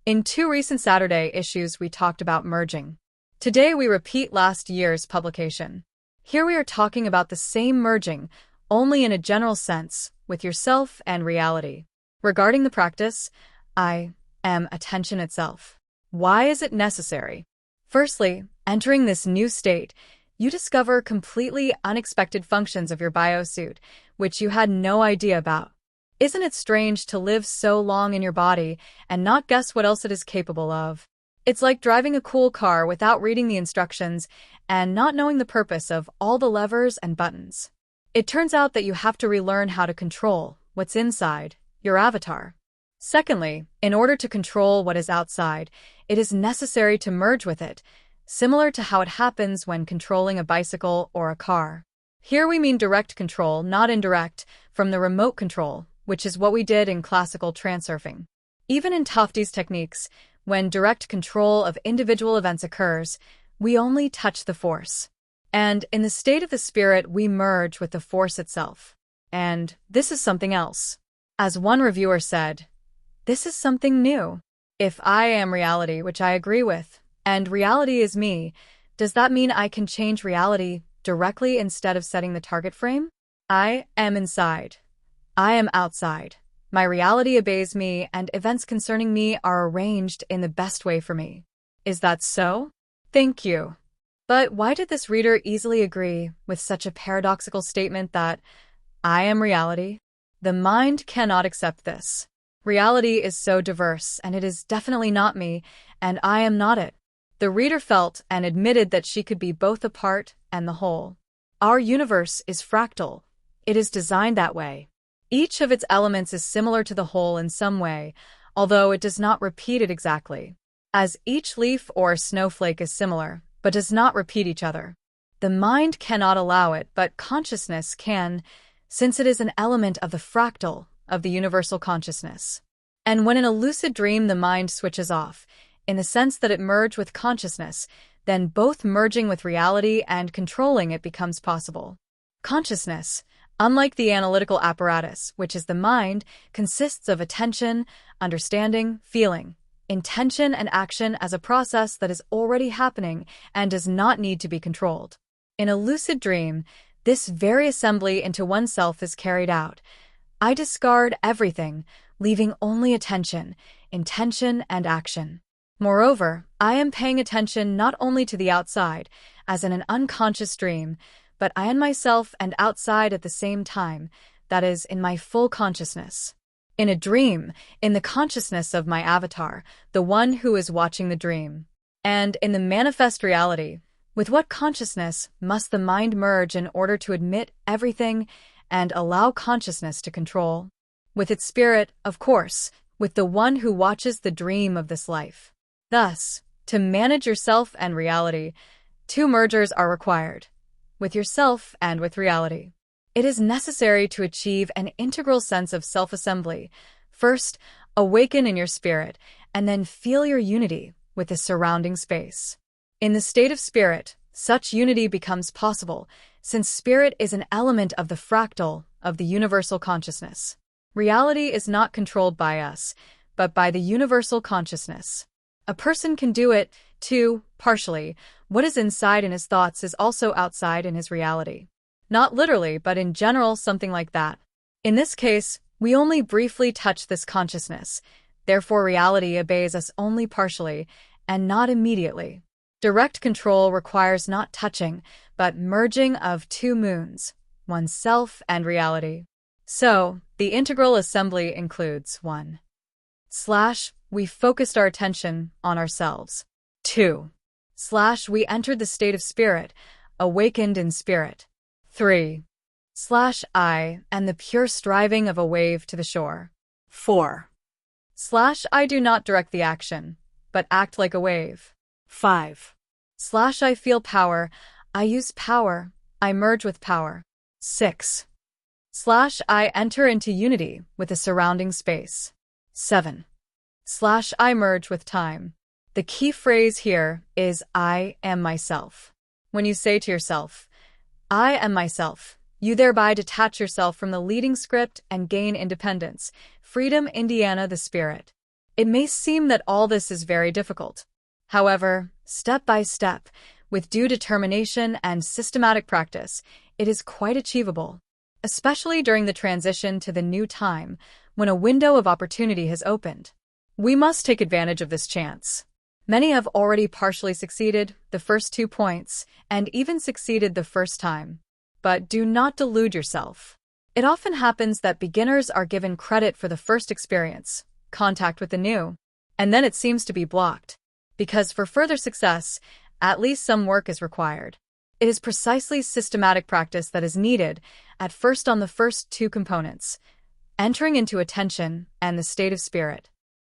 In two recent Saturday issues, we talked about merging. Today, we repeat last year's publication. Here we are talking about the same merging, only in a general sense, with yourself and reality. Regarding the practice, I am attention itself. Why is it necessary? Firstly, entering this new state, you discover completely unexpected functions of your biosuit, which you had no idea about. Isn't it strange to live so long in your body and not guess what else it is capable of? It's like driving a cool car without reading the instructions and not knowing the purpose of all the levers and buttons. It turns out that you have to relearn how to control what's inside your avatar. Secondly, in order to control what is outside, it is necessary to merge with it, similar to how it happens when controlling a bicycle or a car. Here we mean direct control, not indirect, from the remote control, which is what we did in classical transurfing. Even in Tofte's techniques, when direct control of individual events occurs, we only touch the force. And in the state of the spirit, we merge with the force itself. And this is something else. As one reviewer said, this is something new. If I am reality, which I agree with, and reality is me, does that mean I can change reality directly instead of setting the target frame? I am inside. I am outside. My reality obeys me, and events concerning me are arranged in the best way for me. Is that so? Thank you. But why did this reader easily agree with such a paradoxical statement that I am reality? The mind cannot accept this. Reality is so diverse, and it is definitely not me, and I am not it. The reader felt and admitted that she could be both a part and the whole. Our universe is fractal. It is designed that way. Each of its elements is similar to the whole in some way, although it does not repeat it exactly. As each leaf or snowflake is similar, but does not repeat each other. The mind cannot allow it, but consciousness can, since it is an element of the fractal of the universal consciousness. And when in a lucid dream the mind switches off, in the sense that it merges with consciousness, then both merging with reality and controlling it becomes possible. Consciousness, unlike the analytical apparatus, which is the mind, consists of attention, understanding, feeling, intention, and action as a process that is already happening and does not need to be controlled. In a lucid dream, this very assembly into oneself is carried out. I discard everything, leaving only attention, intention, and action. Moreover, I am paying attention not only to the outside, as in an unconscious dream, but I am myself and outside at the same time, that is, in my full consciousness. In a dream, in the consciousness of my avatar, the one who is watching the dream. And in the manifest reality, with what consciousness must the mind merge in order to admit everything and allow consciousness to control? With its spirit, of course, with the one who watches the dream of this life. Thus, to manage yourself and reality, two mergers are required. With yourself and with reality. It is necessary to achieve an integral sense of self-assembly. First, awaken in your spirit, and then feel your unity with the surrounding space. In the state of spirit, such unity becomes possible, since spirit is an element of the fractal of the universal consciousness. Reality is not controlled by us, but by the universal consciousness. A person can do it, too, partially. What is inside in his thoughts is also outside in his reality. Not literally, but in general, something like that. In this case, we only briefly touch this consciousness. Therefore, reality obeys us only partially, and not immediately. Direct control requires not touching, but merging of two moons, oneself and reality. So, the integral assembly includes 1. We focused our attention on ourselves. 2. We entered the state of spirit, awakened in spirit. 3. I and the pure striving of a wave to the shore. 4. I do not direct the action, but act like a wave. 5. I feel power, I use power, I merge with power. 6. I enter into unity with the surrounding space. 7. I merge with time. The key phrase here is I am myself. When you say to yourself, I am myself, you thereby detach yourself from the leading script and gain independence. Freedom, Indiana, the spirit. It may seem that all this is very difficult. However, step by step, with due determination and systematic practice, it is quite achievable, especially during the transition to the new time when a window of opportunity has opened. We must take advantage of this chance. Many have already partially succeeded the first 2 points and even succeeded the first time. But do not delude yourself. It often happens that beginners are given credit for the first experience, contact with the new, and then it seems to be blocked. Because for further success, at least some work is required. It is precisely systematic practice that is needed, at first on the first 2 components, entering into attention and the state of spirit.